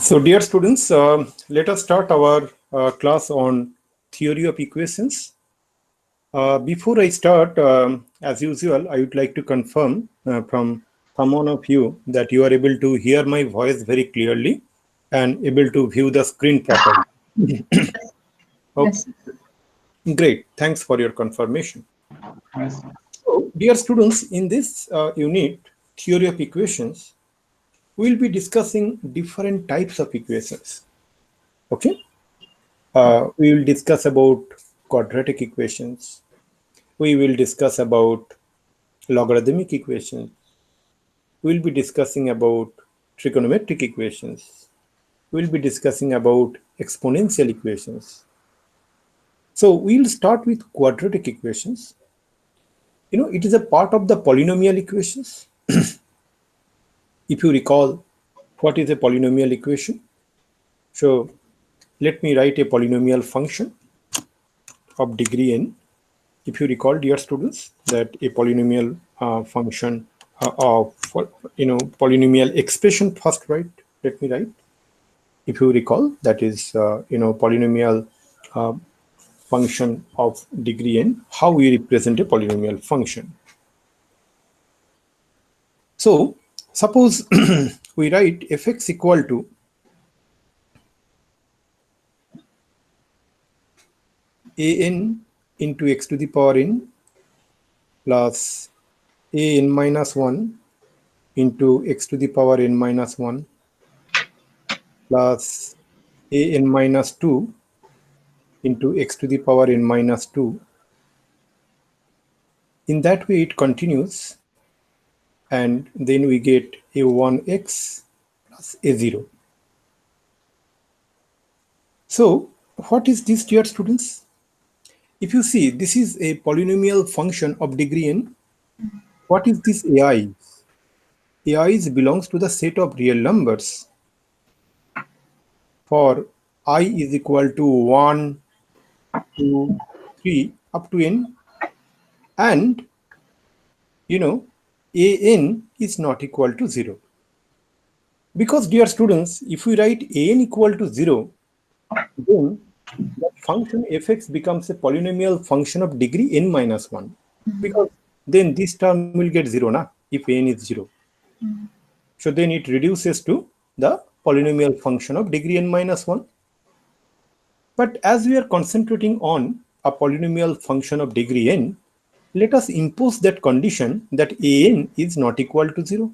So, dear students, let us start our class on theory of equations. Before I start, as usual, I would like to confirm from someone of you that you are able to hear my voice very clearly and able to view the screen properly. Okay, Yes. great. Thanks for your confirmation. Yes. So, dear students, in this unit, theory of equations, we will be discussing different types of equations. Okay. We will discuss about quadratic equations. We will discuss about logarithmic equations. We will be discussing about trigonometric equations. We will be discussing about exponential equations. So we will start with quadratic equations. You know, it is a part of the polynomial equations. If you recall, what is a polynomial equation? So let me write a polynomial function of degree n. If you recall, dear students, that a polynomial function of polynomial expression first, right? Let me write. If you recall, that is polynomial uh, function of degree n. How we represent a polynomial function? So suppose we write fx equal to an into x to the power n plus an minus 1 into x to the power n minus 1 plus an minus 2 into x to the power n minus 2. In that way it continues, and then we get a1x plus a0. So what is this, dear students? If you see, this is a polynomial function of degree n. What is this ai? ai belongs to the set of real numbers for I is equal to 1, 2, 3 up to n, and an is not equal to 0. Because, dear students, if we write an equal to 0, then the function fx becomes a polynomial function of degree n minus 1. Because then this term will get 0 na, if n is 0. So then it reduces to the polynomial function of degree n minus 1. But as we are concentrating on a polynomial function of degree n, let us impose that condition that an is not equal to 0.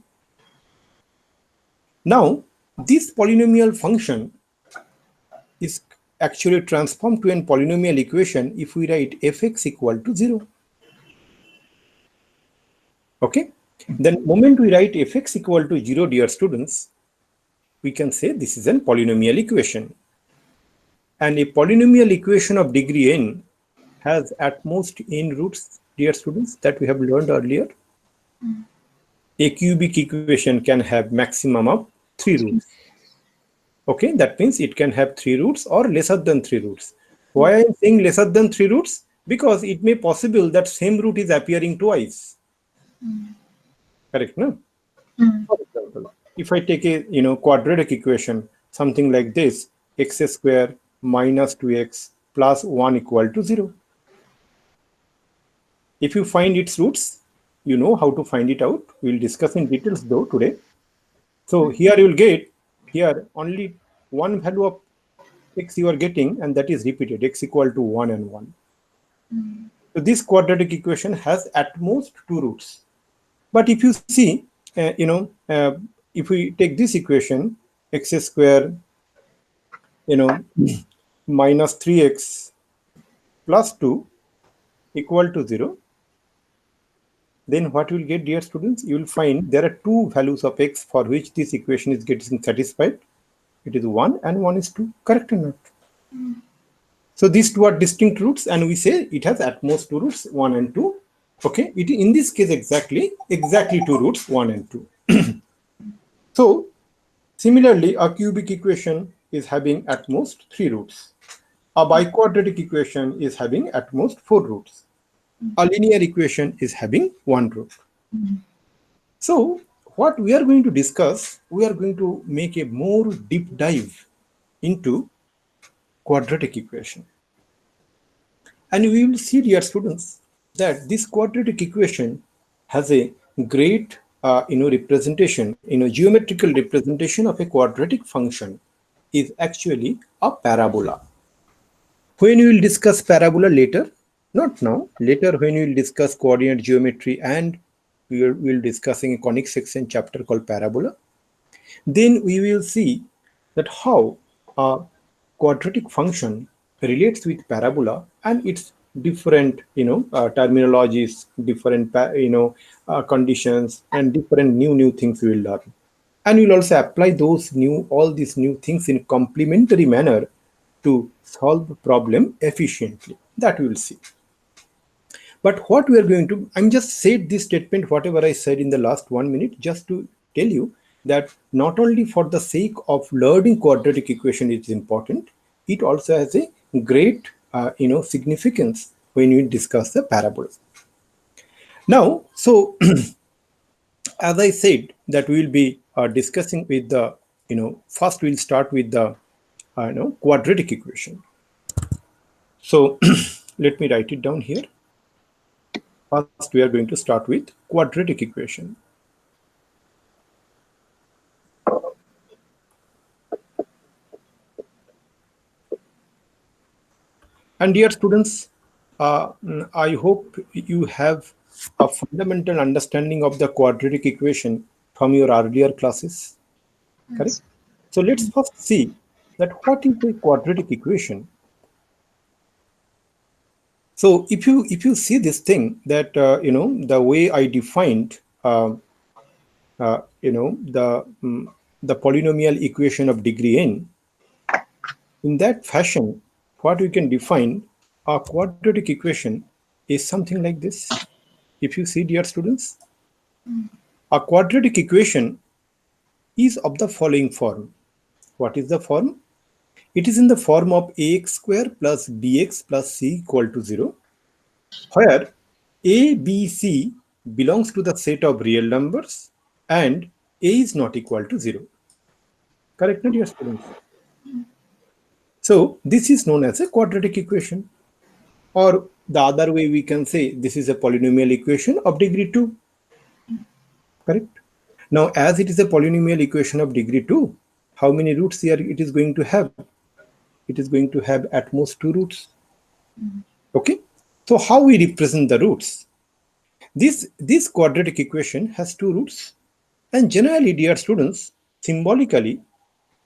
Now, this polynomial function is actually transformed to a polynomial equation if we write fx equal to 0. Okay? Then moment we write fx equal to 0, dear students, we can say this is a polynomial equation. And a polynomial equation of degree n has at most n roots, dear students, that we have learned earlier. A cubic equation can have maximum of 3 roots. Okay, that means it can have 3 roots or lesser than 3 roots. Why I am saying lesser than 3 roots? Because it may possible that same root is appearing twice. Correct, no? For example, if I take a quadratic equation, something like this, x square minus 2x plus 1 equal to 0. If you find its roots, you know how to find it out. We'll discuss in details though today. So here you will get here only one value of x you are getting, and that is repeated, x equal to 1 and 1. So this quadratic equation has at most 2 roots. But if you see, if we take this equation, x square, minus 3x plus 2 equal to 0, then what you will get, dear students? You will find there are 2 values of x for which this equation is getting satisfied. It is 1 and 1 is 2. Correct or not? So these 2 are distinct roots, and we say it has at most 2 roots, 1 and 2. Okay, it in this case exactly 2 roots, 1 and 2. So similarly, a cubic equation is having at most 3 roots. A biquadratic equation is having at most 4 roots. A linear equation is having 1 root. So what we are going to discuss, we are going to make a more deep dive into quadratic equation. And we will see, dear students, that this quadratic equation has a great representation, geometrical representation of a quadratic function is actually a parabola. When we will discuss parabola later, not now, later when we will discuss coordinate geometry and we will discussing a conic section chapter called parabola, then we will see that how a quadratic function relates with parabola and its different terminologies, different conditions, and different new things we will learn. And we'll also apply all these new things in complementary manner to solve the problem efficiently. That we will see. But what we are going to, I'm just said this statement, whatever I said in the last 1 minute, just to tell you that not only for the sake of learning quadratic equation is important, it also has a great significance when we discuss the parabola. Now, so as I said that we will be discussing with the, first we'll start with the quadratic equation. So let me write it down here. First, we are going to start with quadratic equation. And dear students, I hope you have a fundamental understanding of the quadratic equation from your earlier classes. Yes. Correct? So let's first see that what is a quadratic equation. So if you see this thing that the way I defined the polynomial equation of degree n, in that fashion, what we can define a quadratic equation is something like this. If you see, dear students, a quadratic equation is of the following form. What is the form? It is in the form of ax square plus bx plus c equal to 0, where a, b, c belongs to the set of real numbers and a is not equal to 0. Correct, dear students? So this is known as a quadratic equation. Or the other way we can say this is a polynomial equation of degree 2. Correct? Now, as it is a polynomial equation of degree 2, how many roots here it is going to have? It is going to have at most 2 roots. Okay? So how we represent the roots? This quadratic equation has 2 roots. And generally, dear students, symbolically,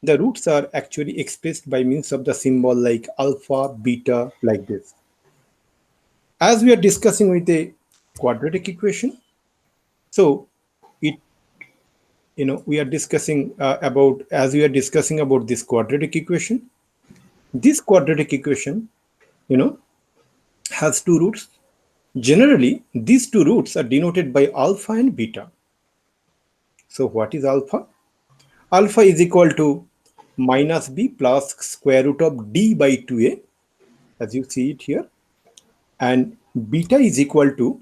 the roots are actually expressed by means of the symbol like alpha, beta, like this. As we are discussing with a quadratic equation, so we are discussing about this quadratic equation. This quadratic equation, has 2 roots. Generally, these 2 roots are denoted by alpha and beta. So what is alpha? Alpha is equal to minus b plus square root of d by 2a, as you see it here. And beta is equal to,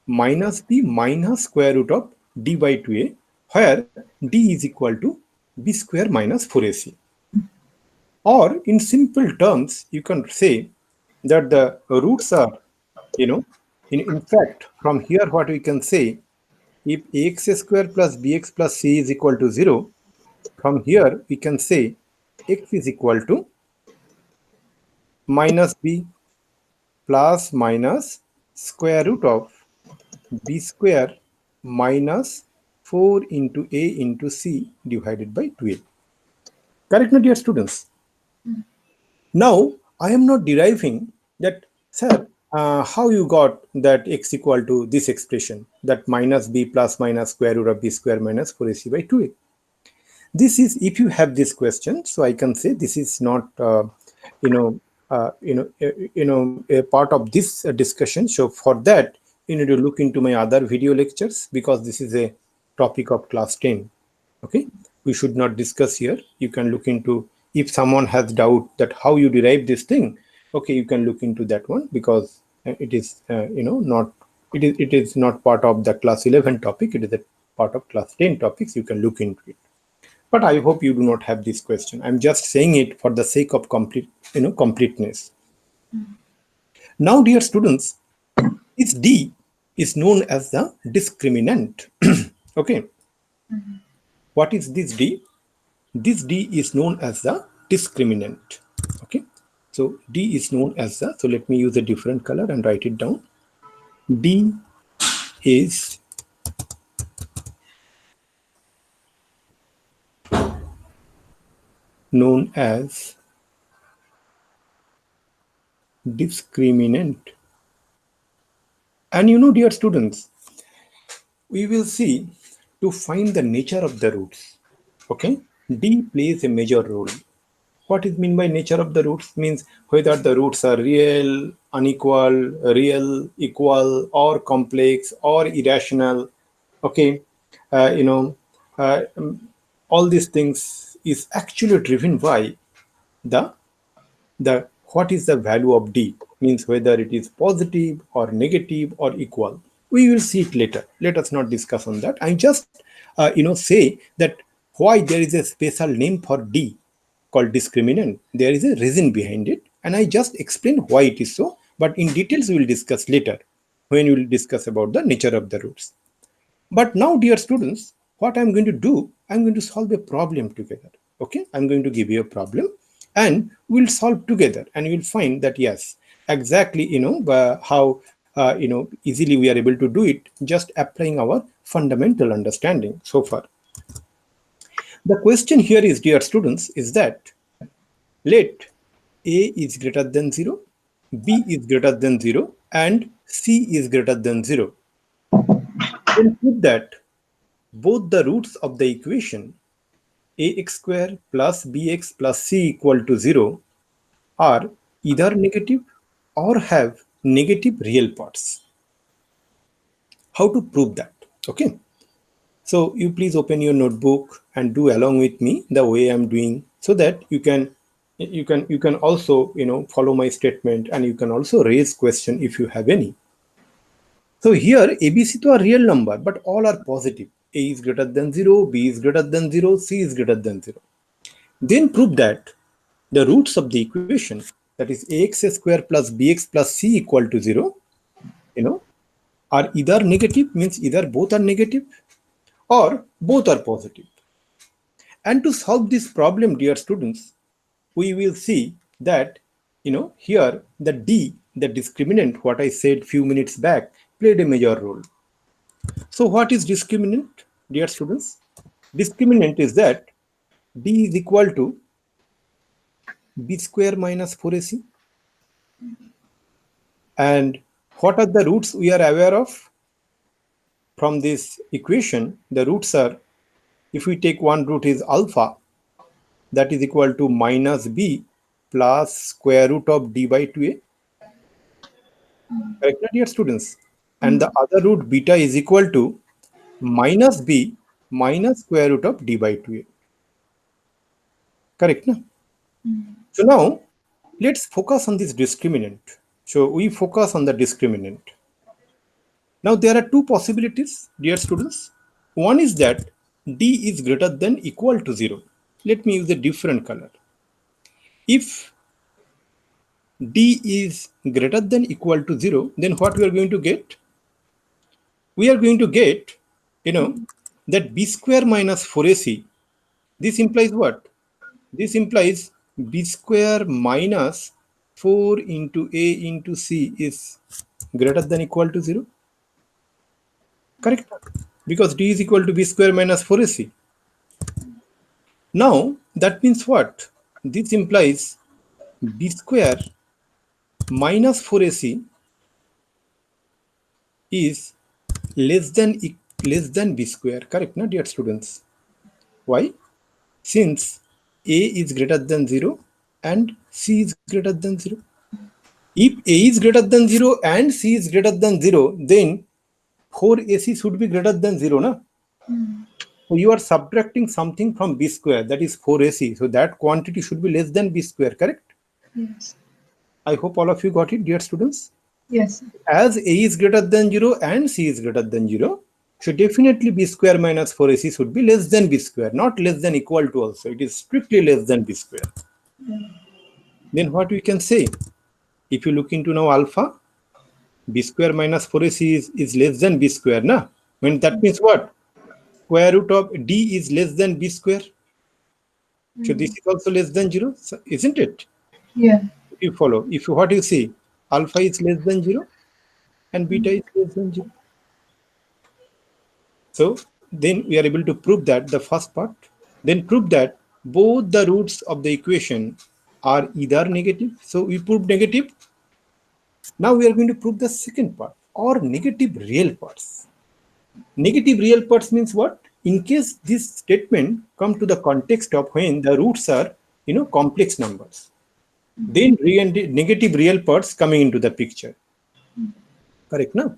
minus b minus square root of d by 2a, where d is equal to b square minus 4ac. Or in simple terms, you can say that the roots are, in fact, from here what we can say, if ax square plus bx plus c is equal to 0, from here we can say x is equal to minus b plus minus square root of b square minus 4 into a into c divided by 2a. Correct, dear students? Now, I am not deriving that, sir, how you got that x equal to this expression, that minus b plus minus square root of b square minus 4ac by 2a. This is, if you have this question, so I can say this is not, a part of this discussion. So for that, you need to look into my other video lectures, because this is a topic of class 10. Okay, we should not discuss here. You can look into, if someone has doubt that how you derive this thing, okay, you can look into that one, because it is not, it is not part of the class 11 topic. It is a part of class 10 topics. You can look into it. But I hope you do not have this question. I'm just saying it for the sake of completeness. Now, dear students, this D is known as the discriminant. Okay. What is this D? This D is known as the discriminant. Okay. So D is known as the, so let me use a different color and write it down. D is known as discriminant. And dear students, we will see to find the nature of the roots. Okay, D plays a major role. What is meant by nature of the roots? Means whether the roots are real, unequal, real, equal, or complex, or irrational. Okay, all these things is actually driven by the what is the value of D, means whether it is positive or negative or equal. We will see it later. Let us not discuss on that. I just say that why there is a special name for D called discriminant. There is a reason behind it, and I just explain why it is so. But in details we will discuss later when we will discuss about the nature of the roots. But now, dear students, what I'm going to do, I'm going to solve a problem together. Okay, I'm going to give you a problem and we'll solve together, and you'll find that yes, exactly how easily we are able to do it, just applying our fundamental understanding so far. The question here is, dear students, is that let A is greater than 0, B is greater than 0, and C is greater than 0. Then prove that both the roots of the equation ax square plus bx plus c equal to 0 are either negative or have negative real parts. How to prove that? Okay. So you please open your notebook and do along with me the way I'm doing, so that you can also follow my statement, and you can also raise question if you have any. So here ABC to a real number, but all are positive. A is greater than 0, B is greater than 0, C is greater than 0. Then prove that the roots of the equation, that is ax square plus bx plus c equal to 0, are either negative, means either both are negative, or both are positive. And to solve this problem, dear students, we will see that here the D, the discriminant, what I said few minutes back, played a major role. So what is discriminant, dear students? Discriminant is that D is equal to B square minus 4AC. And what are the roots we are aware of from this equation? The roots are, if we take one root is alpha, that is equal to minus B plus square root of D by 2A. Correct, dear students? And the other root beta is equal to minus B minus square root of D by 2A. Correct, no? So now let's focus on this discriminant. So we focus on the discriminant. Now there are two possibilities, dear students. One is that D is greater than equal to 0. Let me use a different color. If D is greater than equal to 0, then what we are going to get? We are going to get, that B square minus 4AC. This implies what? This implies B square minus 4 into A into C is greater than equal to 0. Correct? Because D is equal to B square minus 4AC. Now, that means what? This implies B square minus 4AC is less than B square. Correct, no, dear students? Why? Since A is greater than 0 and C is greater than 0. If A is greater than 0 and C is greater than 0, then 4AC should be greater than 0, no? So you are subtracting something from B square, that is 4AC. So that quantity should be less than B square, correct? Yes. I hope all of you got it, dear students. Yes. As A is greater than 0 and C is greater than 0, So definitely b square minus 4ac should be less than b square, not less than equal to also. It is strictly less than b square. Then what we can say? If you look into now alpha, b square minus 4ac is less than b square, na? When that means what? Square root of d is less than b square. So this is also less than 0, isn't it? Yeah. If you follow, if you, what you see, alpha is less than 0 and beta is less than 0. So then we are able to prove that the first part, then prove that both the roots of the equation are either negative. So we proved negative. Now we are going to prove the second part, or negative real parts. Negative real parts means what? In case this statement come to the context of when the roots are, complex numbers, then negative real parts coming into the picture. Correct now?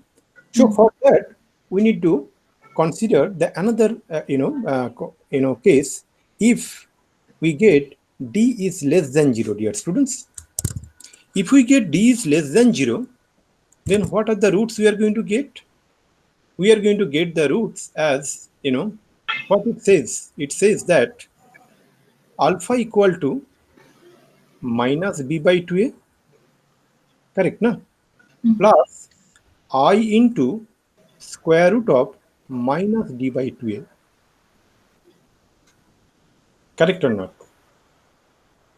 So for that, we need to consider the another, case. If we get d is less than 0, dear students. If we get d is less than 0, then what are the roots we are going to get? We are going to get the roots as, what it says. It says that alpha equal to minus b by 2a, correct, na? Plus I into square root of minus d by 2a. Correct or not?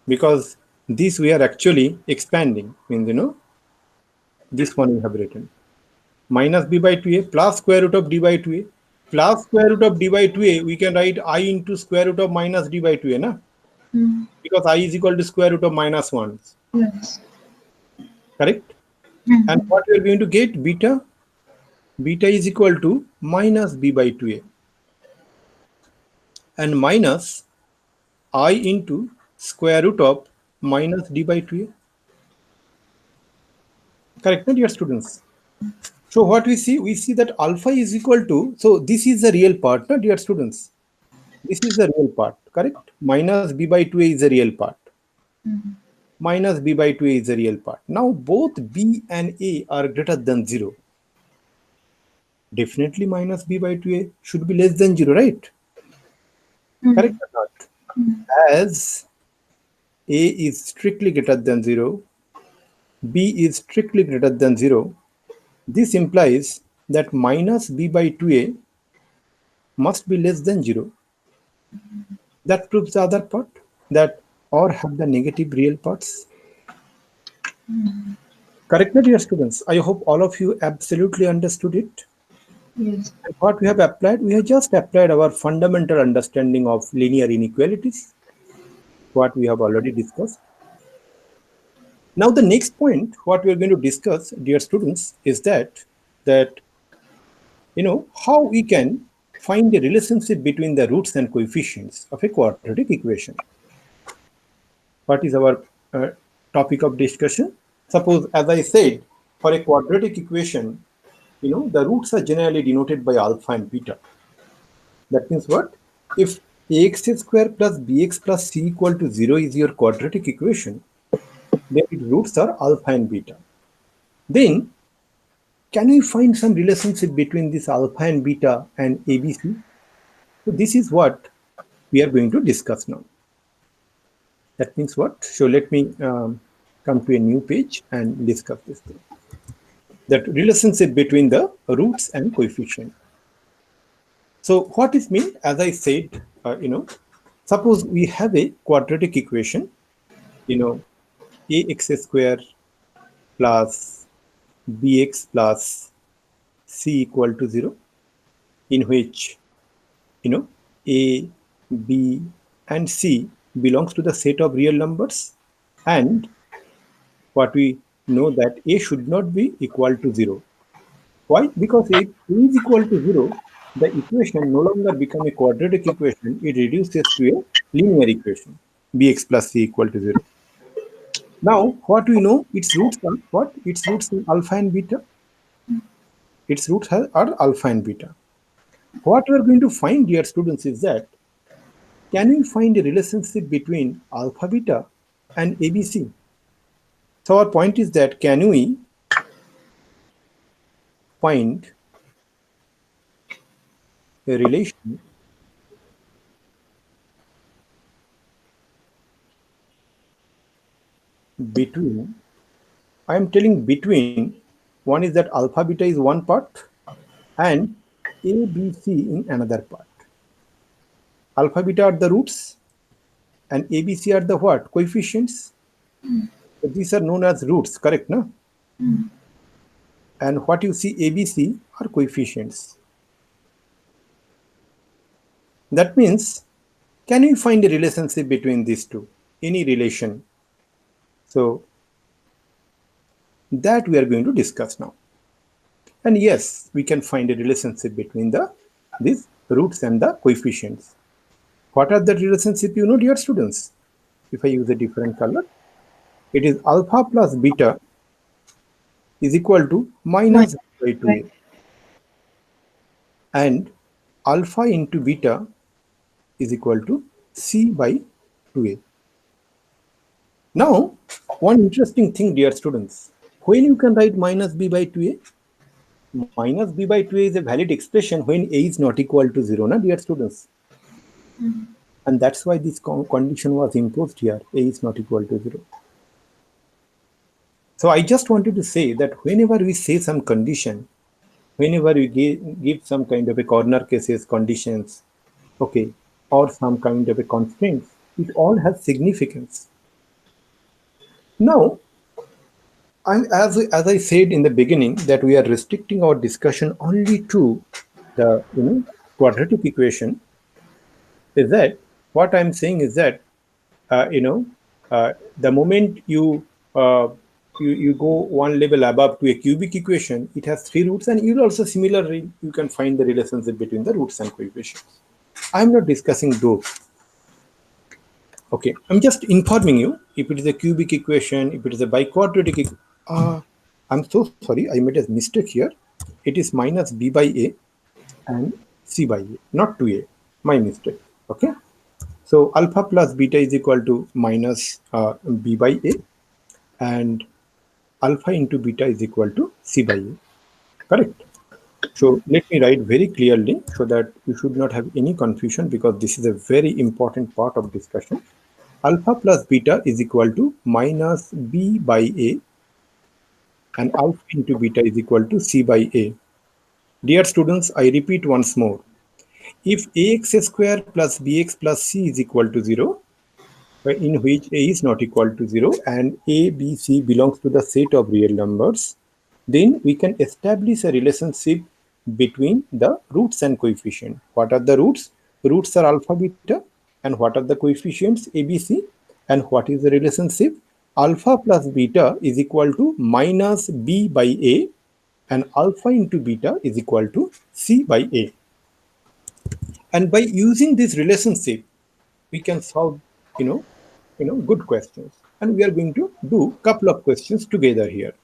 Because this we are actually expanding, means, this one we have written. Minus b by 2a plus square root of d by 2a. Plus square root of d by 2a, we can write I into square root of minus d by 2a, na? Because I is equal to square root of minus 1. Yes. Correct? And what we are going to get? Beta. Beta is equal to minus b by 2a. And minus I into square root of minus d by 2a. Correct, dear students? So what we see? We see that alpha is equal to, so this is the real part, dear students? This is the real part, correct? Minus b by 2a is the real part. Minus b by 2a is the real part. Now both b and a are greater than 0. Definitely minus b by 2a should be less than 0, right? Correct or not? As a is strictly greater than 0, b is strictly greater than 0, this implies that minus b by 2a must be less than 0. That proves the other part, that or have the negative real parts. Correct, dear students? I hope all of you absolutely understood it. Yes. And what we have applied? We have just applied our fundamental understanding of linear inequalities, what we have already discussed. Now the next point, what we are going to discuss, dear students, is that how we can find the relationship between the roots and coefficients of a quadratic equation. What is our topic of discussion? Suppose, as I said, for a quadratic equation, the roots are generally denoted by alpha and beta. That means what? If ax square plus bx plus c equal to 0 is your quadratic equation, then its roots are alpha and beta. Then, can we find some relationship between this alpha and beta and ABC? So this is what we are going to discuss now. That means what? So let me come to a new page and discuss this thing. That relationship between the roots and coefficient. So what is mean? As I said, suppose we have a quadratic equation, ax square plus bx plus c equal to 0, in which, a, b, and c belongs to the set of real numbers, and what we know that a should not be equal to 0. Why? Because if a is equal to 0, the equation no longer becomes a quadratic equation, it reduces to a linear equation, bx plus c equal to 0. Now, what we know, its roots are what? Its roots are alpha and beta. Its roots are alpha and beta. What we are going to find, dear students, is that can we find a relationship between alpha beta and ABC? So our point is that can we find a relation between, I am telling between, one is that alpha beta is one part and A, B, C in another part. Alpha beta are the roots and A, B, C are the what? Coefficients. So these are known as roots, correct? No? And what you see A, B, C are coefficients. That means, can we find a relationship between these two? Any relation? So that we are going to discuss now. And yes, we can find a relationship between these roots and the coefficients. What are the relationship, you know, dear students? If I use a different color, it is alpha plus beta is equal to minus by 2a. Right. And alpha into beta is equal to c by 2a. Now, one interesting thing, dear students, when you can write minus b by 2a, minus b by 2a is a valid expression when a is not equal to 0, na, dear students? And that's why this condition was imposed here, a is not equal to 0. So I just wanted to say that whenever we say some condition, whenever we give some kind of a corner cases conditions, okay, or some kind of a constraints, it all has significance. Now, as I said in the beginning, that we are restricting our discussion only to the quadratic equation. Is that what I'm saying? Is that the moment you go one level above to a cubic equation, it has three roots, and you'll also similarly you can find the relationship between the roots and coefficients. I'm not discussing those. Okay, I'm just informing you if it is a cubic equation, if it is a biquadratic. I'm so sorry, I made a mistake here. It is minus b by a and c by a, not 2a. My mistake. Okay. So alpha plus beta is equal to minus b by a, and alpha into beta is equal to c by a. Correct. So let me write very clearly so that you should not have any confusion, because this is a very important part of discussion. Alpha plus beta is equal to minus b by a, and alpha into beta is equal to c by a. Dear students, I repeat once more. If ax square plus bx plus c is equal to 0, in which a is not equal to 0 and a, b, c belongs to the set of real numbers, then we can establish a relationship between the roots and coefficient. What are the roots? Roots are alpha, beta. And what are the coefficients? A, B, C. And what is the relationship? Alpha plus beta is equal to minus b by a, and alpha into beta is equal to c by a. And by using this relationship, we can solve, good questions. And we are going to do couple of questions together here.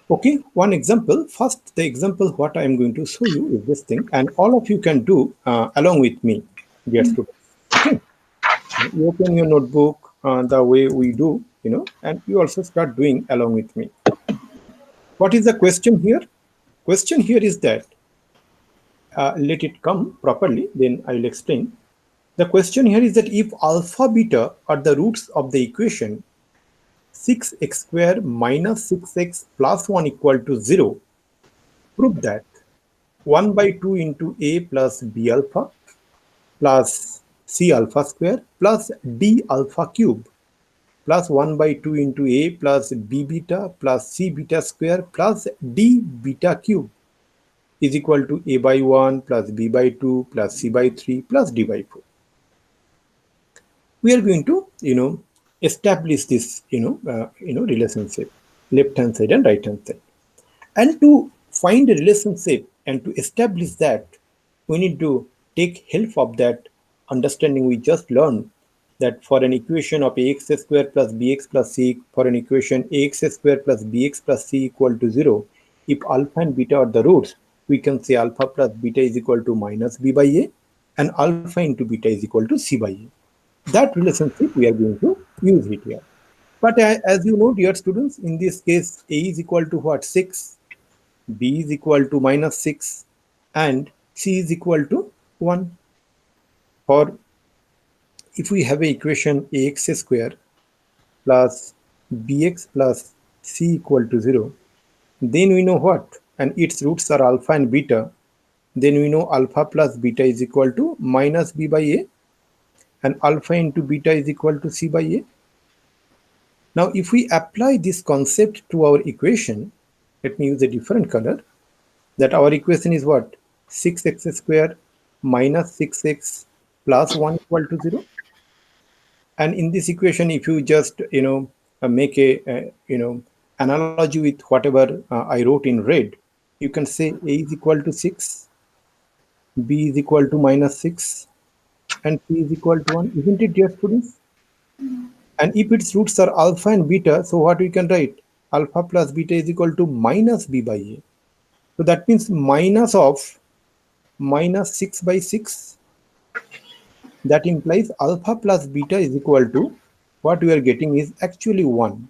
Okay, one example. First, the example what I am going to show you is this thing, and all of you can do along with me, dear students. Okay, you open your notebook the way we do, and you also start doing along with me. What is the question here? Question here is that, let it come properly, then I will explain. The question here is that if alpha beta are the roots of the equation 6x square minus 6x plus 1 equal to 0, prove that 1 by 2 into a plus b alpha plus c alpha square plus d alpha cube plus 1 by 2 into a plus b beta plus c beta square plus d beta cube is equal to a by 1 plus b by 2 plus c by 3 plus d by 4. We are going to, establish this, relationship, left hand side and right hand side. And to find a relationship and to establish that, we need to take help of that understanding we just learned, that for an equation of ax square plus bx plus c, for an equation ax square plus bx plus c equal to 0, if alpha and beta are the roots, we can say alpha plus beta is equal to minus b by a, and alpha into beta is equal to c by a. That relationship we are going to use it here. But as you know, dear students, in this case, a is equal to what? 6, b is equal to minus 6, and C is equal to 1. Or if we have an equation ax square plus bx plus c equal to 0, then we know what? And its roots are alpha and beta. Then we know alpha plus beta is equal to minus b by a, and alpha into beta is equal to c by a. Now, if we apply this concept to our equation, let me use a different color, that our equation is what? 6x square minus 6x plus 1 equal to 0. And in this equation, if you just, make a analogy with whatever I wrote in red, you can say a is equal to 6, b is equal to minus 6, and c is equal to 1. Isn't it, dear students? And if its roots are alpha and beta, so what we can write? Alpha plus beta is equal to minus b by a. So that means minus of minus 6 by 6. That implies alpha plus beta is equal to, what we are getting is actually 1.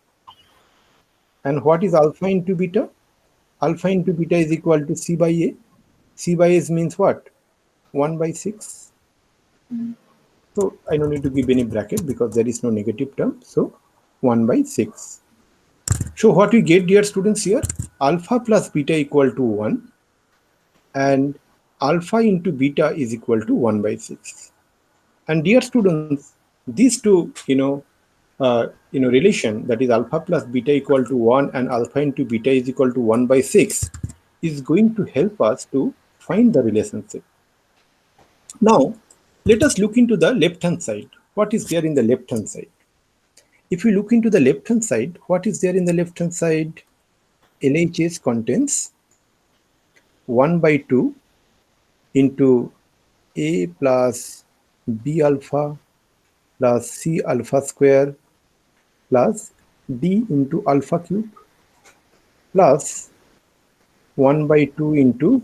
And what is alpha into beta? Alpha into beta is equal to c by a. C by a means what? 1 by 6. So I don't need to give any bracket because there is no negative term. So 1 by 6. So what we get, dear students, here? Alpha plus beta equal to 1. And alpha into beta is equal to 1 by 6. And dear students, these two, relation, that is alpha plus beta equal to 1 and alpha into beta is equal to 1 by 6, is going to help us to find the relationship. Now, let us look into the left-hand side. What is there in the left-hand side? If we look into the left-hand side, what is there in the left-hand side? LHS contains 1 by 2 into a plus b alpha plus c alpha square plus d into alpha cube plus 1 by 2 into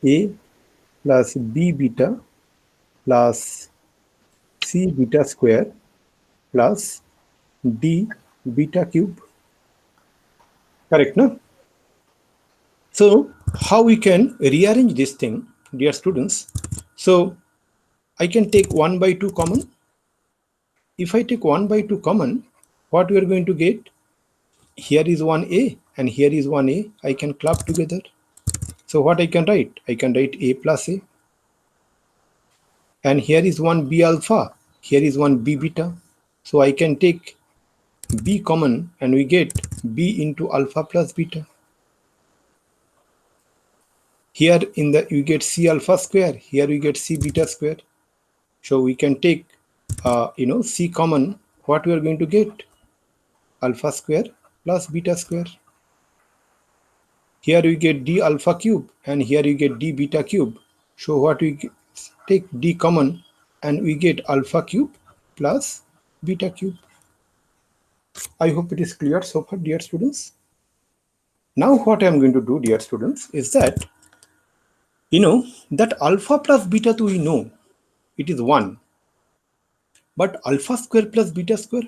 a plus b beta plus c beta square plus d beta cube. Correct, no? So how we can rearrange this thing, dear students? So I can take 1 by 2 common. If I take 1 by 2 common, what we are going to get? Here is 1a and here is 1a. I can club together. So what I can write? I can write a plus a. And here is 1b alpha. Here is 1b beta. So I can take b common and we get b into alpha plus beta. Here in the you get c alpha square. Here we get c beta square. So we can take c common. What we are going to get? Alpha square plus beta square. Here we get d alpha cube and here you get d beta cube. So what we get, take d common and we get alpha cube plus beta cube. I hope it is clear so far, dear students. Now what I am going to do, dear students, is that that alpha plus beta we know it is 1, but alpha square plus beta square.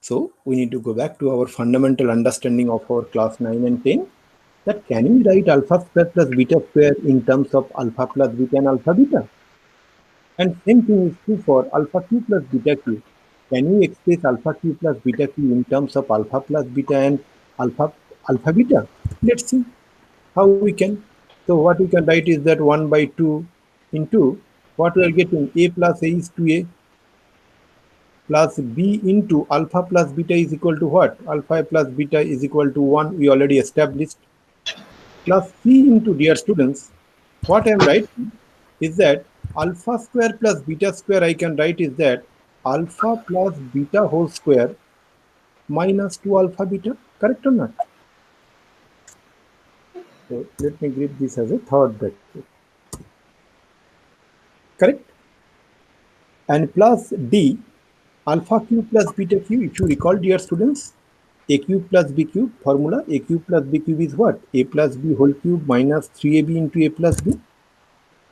So we need to go back to our fundamental understanding of our class 9 and 10, that can we write alpha square plus beta square in terms of alpha plus beta and alpha beta? And same thing is true for alpha q plus beta q. Can we express alpha q plus beta q in terms of alpha plus beta and alpha beta? Let's see how we can. So what we can write is that 1 by 2 into what we are getting, a plus a is 2a plus b into alpha plus beta is equal to what? Alpha plus beta is equal to 1, we already established, plus c into, dear students, what I am writing is that alpha square plus beta square I can write is that alpha plus beta whole square minus 2 alpha beta. Correct or not? So let me give this as a third bracket. Correct? And plus d alpha cube plus beta cube. If you recall, dear students, a cube plus b cube formula, a cube plus b cube is what? A plus b whole cube minus 3ab into a plus b.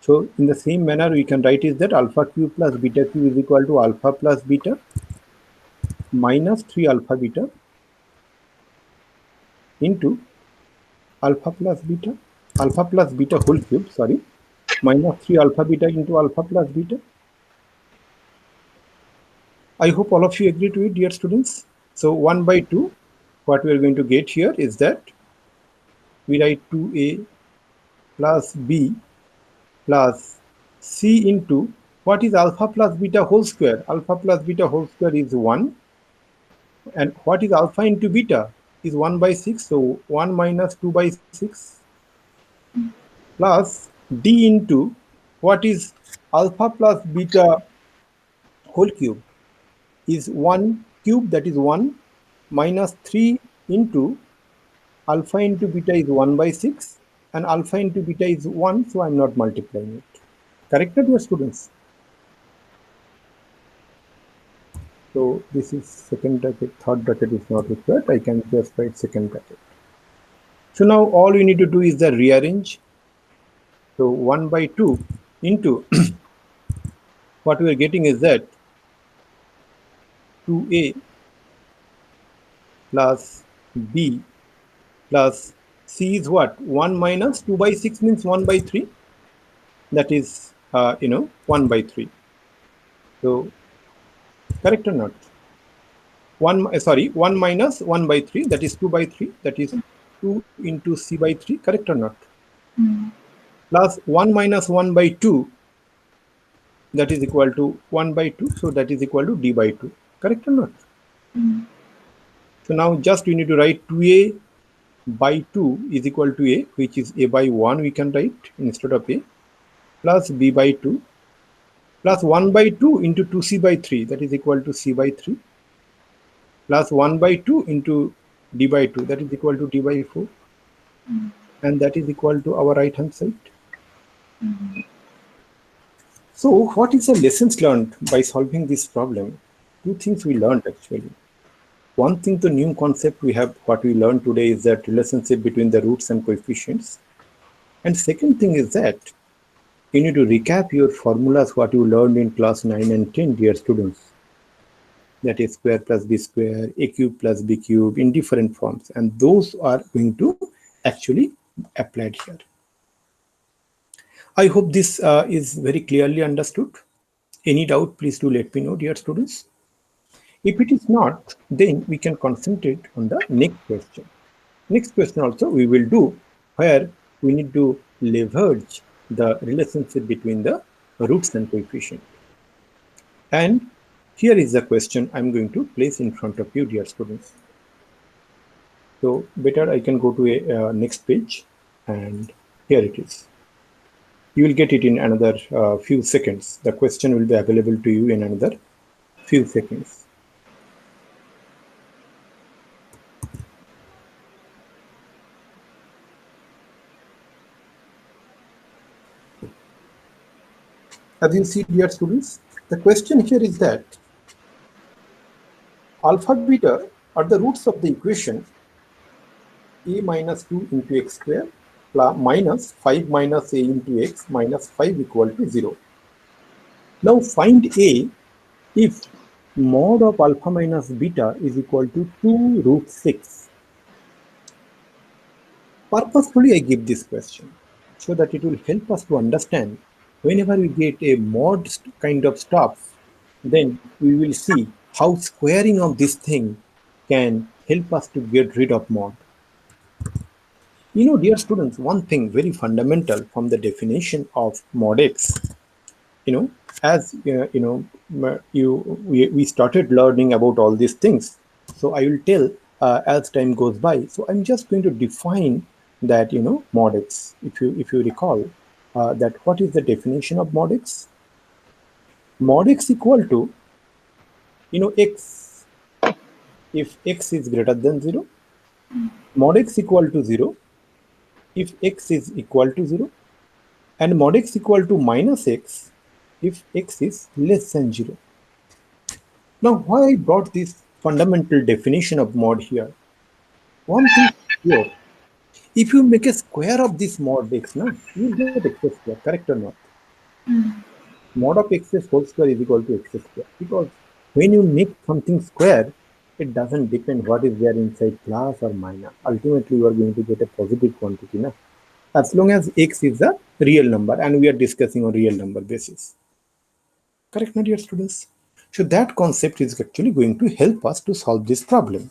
So in the same manner, we can write is that alpha cube plus beta cube is equal to alpha plus beta minus 3 alpha beta into alpha plus beta. alpha plus beta whole cube, sorry, minus 3 alpha beta into alpha plus beta. I hope all of you agree to it, dear students. So 1 by 2, what we are going to get here is that we write 2a plus b plus c into what is alpha plus beta whole square? Alpha plus beta whole square is 1. And what is alpha into beta? Is 1 by 6. So 1 minus 2 by 6 plus d into what is alpha plus beta whole cube is 1 cube, that is 1 minus 3 into alpha into beta is 1 by 6 and alpha into beta is 1, so I'm not multiplying it. Correct, dear students? So this is second bracket, third bracket is not required. I can just write second bracket. So now all we need to do is the rearrange. So 1 by 2 into what we are getting is that 2a plus b plus c is what? 1 minus 2 by 6 means 1 by 3. That is, 1 by 3. So correct or not? 1 minus 1 by 3, that is 2 by 3, that is 2 into c by 3, correct or not? Plus 1 minus 1 by 2, that is equal to 1 by 2, so that is equal to d by 2, correct or not? So now just we need to write 2a by 2 is equal to a, which is a by 1 we can write instead of a, plus b by 2, plus 1 by 2 into 2c by 3, that is equal to c by 3, plus 1 by 2 into d by 2, that is equal to d by 4, and that is equal to our right hand side. So what is the lessons learned by solving this problem? Two things we learned actually. One thing, the new concept we have, what we learned today is that relationship between the roots and coefficients. And second thing is that you need to recap your formulas, what you learned in class 9 and 10, dear students. That is square plus b square, a cube plus b cube in different forms. And those are going to actually applied here. I hope this is very clearly understood. Any doubt, please do let me know, dear students. If it is not, then we can concentrate on the next question. Next question also we will do, where we need to leverage the relationship between the roots and coefficient. And here is the question I'm going to place in front of you, dear students. So better I can go to a next page, and here it is. You will get it in another few seconds. The question will be available to you in another few seconds. As you see, dear students, the question here is that alpha beta are the roots of the equation a minus 2 into x square minus 5 minus a into x minus 5 equal to 0. Now find a if mod of alpha minus beta is equal to 2 root 6. Purposefully I give this question so that it will help us to understand whenever we get a mod kind of stuff, then we will see how squaring of this thing can help us to get rid of mod. You know, dear students, one thing very fundamental from the definition of mod x, as we started learning about all these things. So I will tell as time goes by. So I'm just going to define that, mod x. If you recall that what is the definition of mod x? Mod x equal to, x if x is greater than 0, mod x equal to 0 if x is equal to 0, and mod x equal to minus x if x is less than 0. Now, why I brought this fundamental definition of mod here? One thing here, if you make a square of this mod x, you will get x square, correct or not? Mod of x whole square is equal to x square, because when you make something square, it doesn't depend what is there inside plus or minus. Ultimately, you are going to get a positive quantity. as long as x is a real number, and we are discussing on real number basis. Correct, my dear students? So that concept is actually going to help us to solve this problem.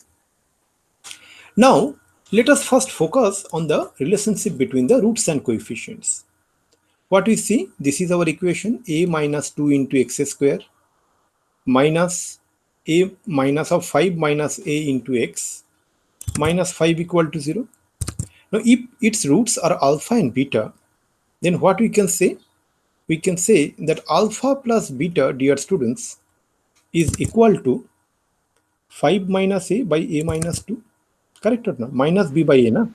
Now, let us first focus on the relationship between the roots and coefficients. What we see, this is our equation, a minus 2 into x square minus a minus of 5 minus a into x minus 5 equal to 0. Now, if its roots are alpha and beta, then what we can say? We can say that alpha plus beta, dear students, is equal to 5 minus a by a minus 2. Correct or not? Minus b by a, na?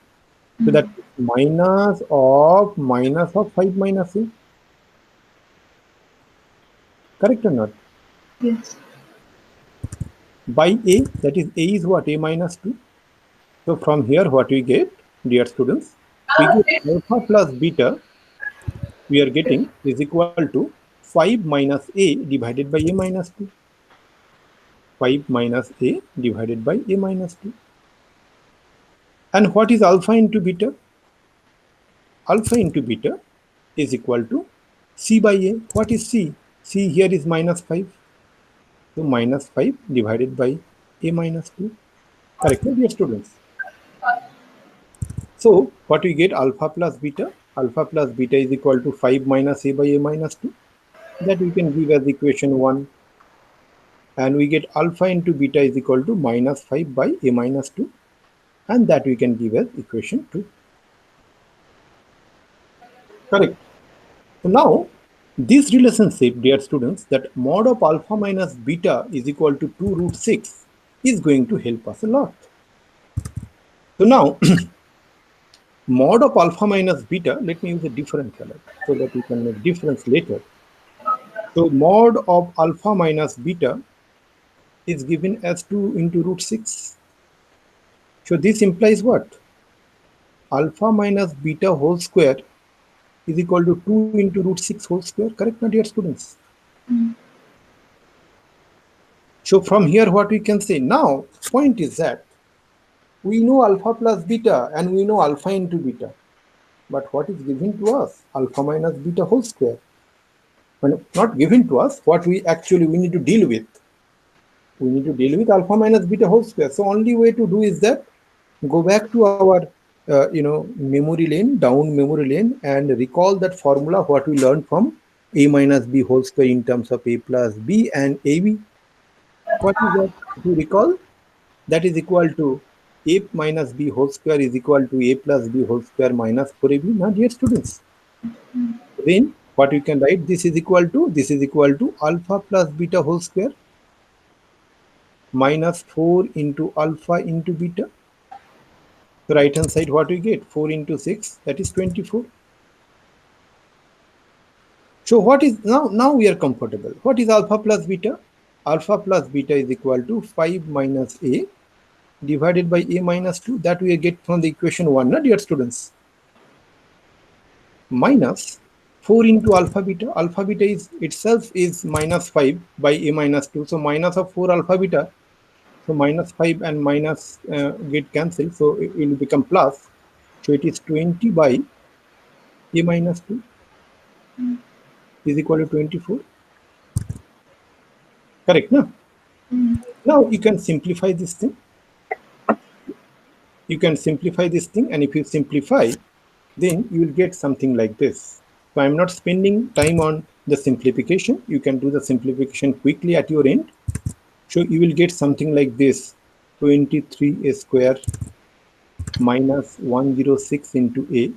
So that minus of 5 minus a. Correct or not? Yes. By a, that is a is what? A minus 2. So from here what we get, dear students, we get alpha plus beta, we are getting is equal to 5 minus a divided by a minus 2. 5 minus a divided by a minus 2. And what is alpha into beta? Alpha into beta is equal to c by a. What is c? C here is minus 5. So minus 5 divided by a minus 2. Correct, dear students? So what we get, alpha plus beta? Alpha plus beta is equal to 5 minus a by a minus 2. That we can give as equation 1. And we get alpha into beta is equal to minus 5 by a minus 2. And that we can give as equation 2. Correct. So now, this relationship, dear students, that mod of alpha minus beta is equal to 2 root 6 is going to help us a lot. So now, mod of alpha minus beta, let me use a different color so that we can make difference later. So mod of alpha minus beta is given as 2 into root 6. So this implies what? Alpha minus beta whole square is equal to 2 into root 6 whole square. Correct, my dear students? So from here what we can say, now point is that we know alpha plus beta and we know alpha into beta. But what is given to us? Alpha minus beta whole square. When not given to us, what we need to deal with. We need to deal with alpha minus beta whole square. So only way to do is that go back to our memory lane, down memory lane, and recall that formula what we learned from a minus b whole square in terms of a plus b and ab. What is that? If you recall, that is equal to a minus b whole square is equal to a plus b whole square minus 4ab. Now, dear students, then what we can write, this is equal to alpha plus beta whole square minus 4 into alpha into beta. The right hand side what we get, 4 into 6, that is 24. So what is now we are comfortable. What is alpha plus beta? Alpha plus beta is equal to 5 minus a divided by a minus 2, that we get from the equation 1, na, dear students, minus 4 into alpha beta. Alpha beta is itself is minus 5 by a minus 2, so minus of 4 alpha beta. So minus 5 and minus get cancelled, so it will become plus. So it is 20 by a minus 2 is equal to 24. Correct, no? Now you can simplify this thing. You can simplify this thing, and if you simplify, then you will get something like this. So I'm not spending time on the simplification. You can do the simplification quickly at your end. So you will get something like this, 23a square minus 106 into a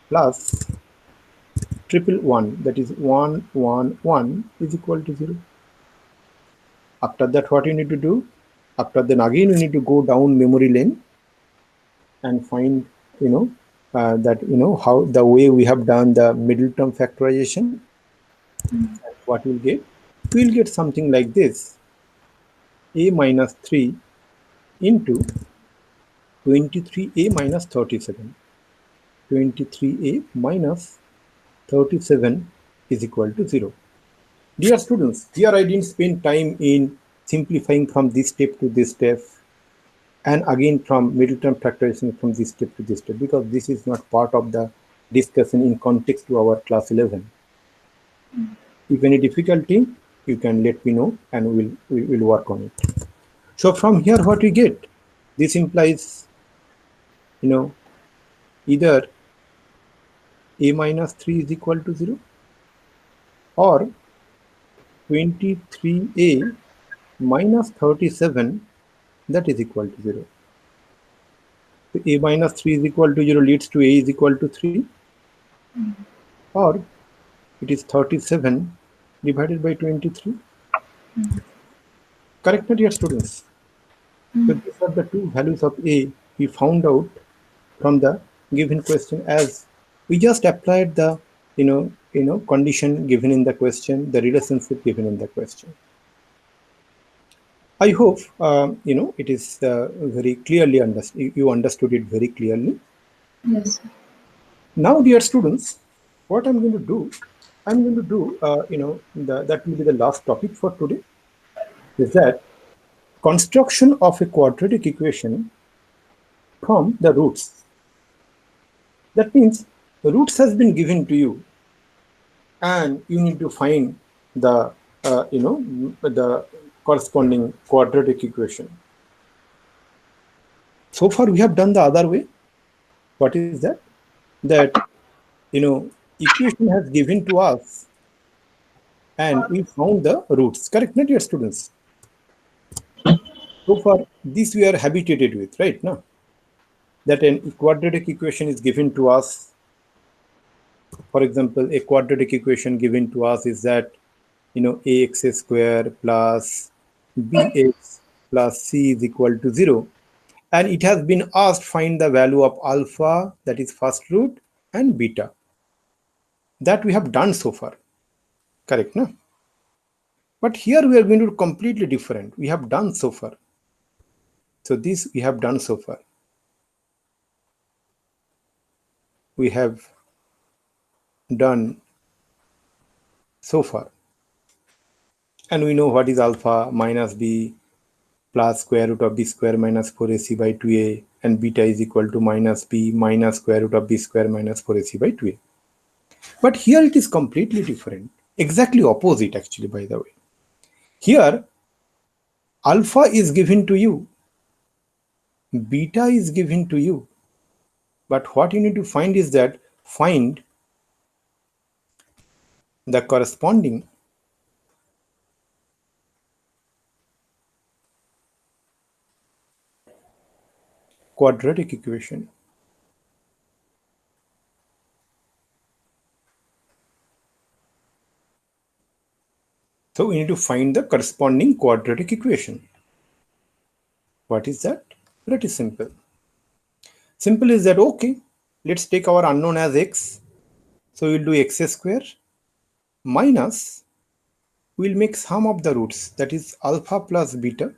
plus 111, that is 111 is equal to 0. After that, what you need to do? After then again you need to go down memory lane and find how the way we have done the middle term factorization. What we'll get? We'll get something like this, a minus 3 into 23a minus 37. 23a minus 37 is equal to 0. Dear students, here I didn't spend time in simplifying from this step to this step. and again from middle term factorization from this step to this step, because this is not part of the discussion in context to our class 11. If any difficulty, you can let me know and we will work on it. So from here, what we get, this implies, either a minus 3 is equal to 0 or 23a minus 37 that is equal to 0. So a minus 3 is equal to 0 leads to a is equal to 3, or it is 37 divided by 23. Correct, dear students? So these are the two values of a we found out from the given question, as we just applied the condition given in the question, the relationship given in the question. I hope it is very clearly understood. You understood it very clearly. Yes, sir. Now, dear students, what I'm going to do, that will be the last topic for today, is that construction of a quadratic equation from the roots. That means the roots has been given to you, and you need to find the the corresponding quadratic equation. So far, we have done the other way. What is that? That equation has given to us, and we found the roots. Correct, not your students? So far, this we are habituated with, right? Now that a quadratic equation is given to us. For example, a quadratic equation given to us is that ax square plus bx plus c is equal to 0, and it has been asked find the value of alpha, that is first root, and beta. That we have done so far. Correct, no? But here we are going to do completely different. We have done so far. So this we have done so far. We have done so far. And we know what is alpha minus b plus square root of b square minus 4ac by 2a, and beta is equal to minus b minus square root of b square minus 4ac by 2a. But here it is completely different. Exactly opposite, actually, by the way. Here, alpha is given to you, beta is given to you. But what you need to find is that find the corresponding quadratic equation. So we need to find the corresponding quadratic equation. What is that? Pretty simple. Simple is that, okay, let's take our unknown as x. So we'll do x square minus, we'll make sum of the roots, that is alpha plus beta.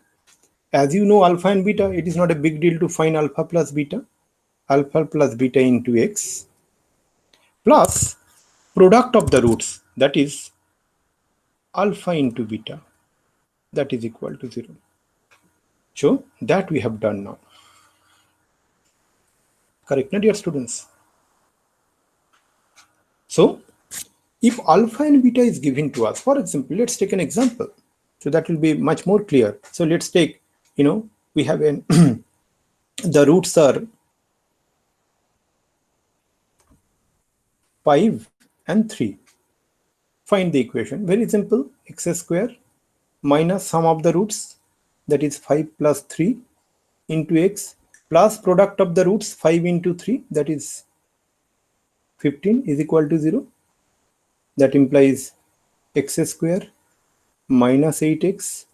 As you know, alpha and beta, it is not a big deal to find alpha plus beta. Alpha plus beta into x plus product of the roots, that is alpha into beta, that is equal to 0. So that we have done now. Correct, dear students? So if alpha and beta is given to us, for example, let's take an example. So that will be much more clear. So let's take, we have an the roots are 5 and 3. Find the equation. Very simple. X square minus sum of the roots, that is 5 plus 3 into x, plus product of the roots 5 into 3, that is 15, is equal to 0. That implies x square minus 8x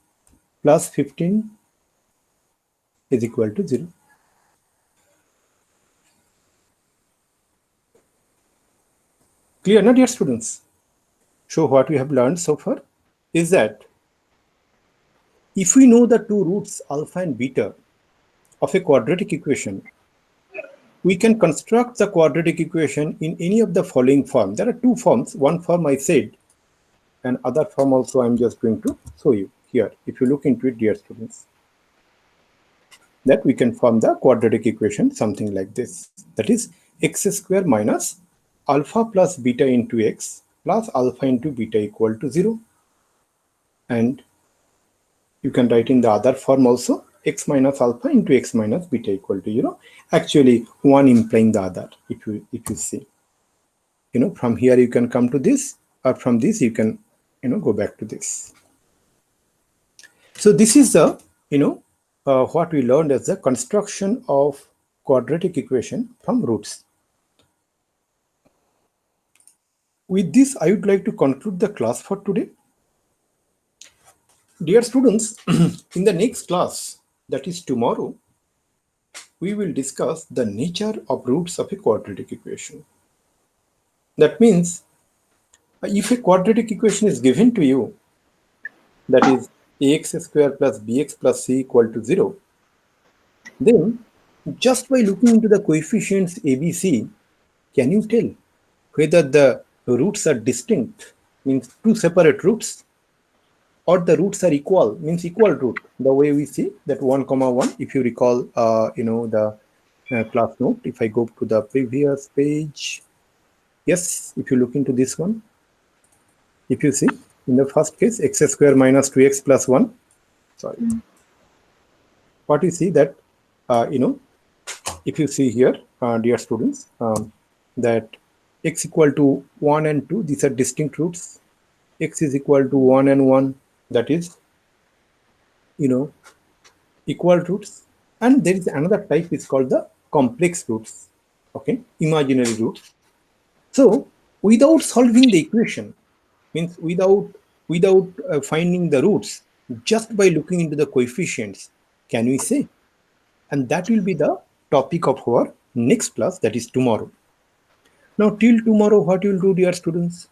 plus 15 is equal to 0. Clear, not dear students? So what we have learned so far is that if we know the two roots alpha and beta of a quadratic equation, we can construct the quadratic equation in any of the following form. There are two forms. One form I said, and other form also I'm just going to show you here. If you look into it, dear students. that we can form the quadratic equation something like this. That is x square minus alpha plus beta into x plus alpha into beta equal to 0. And you can write in the other form also, x minus alpha into x minus beta equal to 0. Actually, one implying the other, if you see. From here you can come to this, or from this you can, go back to this. So this is the, what we learned as the construction of quadratic equation from roots. With this, I would like to conclude the class for today. Dear students, in the next class, that is tomorrow, we will discuss the nature of roots of a quadratic equation. That means, if a quadratic equation is given to you, that is ax square plus bx plus c equal to 0, then just by looking into the coefficients a, b, c, can you tell whether the roots are distinct, means two separate roots, or the roots are equal, means equal root, the way we see that 1 comma 1, if you recall, the class note. If I go to the previous page, yes, if you look into this one, if you see, in the first case, x square minus 2x plus 1, sorry, what you see that, if you see here, dear students, that x equal to 1 and 2, these are distinct roots. X is equal to 1 and 1, that is, equal roots. And there is another type, is called the complex roots, okay, imaginary roots. So without solving the equation, means without finding the roots, just by looking into the coefficients, can we say? And that will be the topic of our next class, that is tomorrow. Now till tomorrow, what you will do, dear students?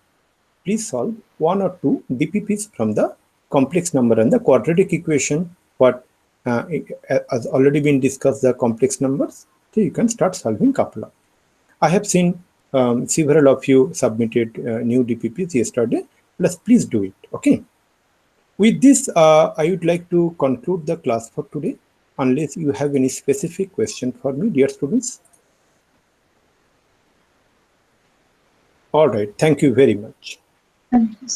Please solve one or two DPPs from the complex number and the quadratic equation. What has already been discussed, the complex numbers. So you can start solving couple of. I have seen several of you submitted new DPPs yesterday. Please do it. Okay. With this, I would like to conclude the class for today, unless you have any specific question for me, dear students. All right. Thank you very much. Thank you.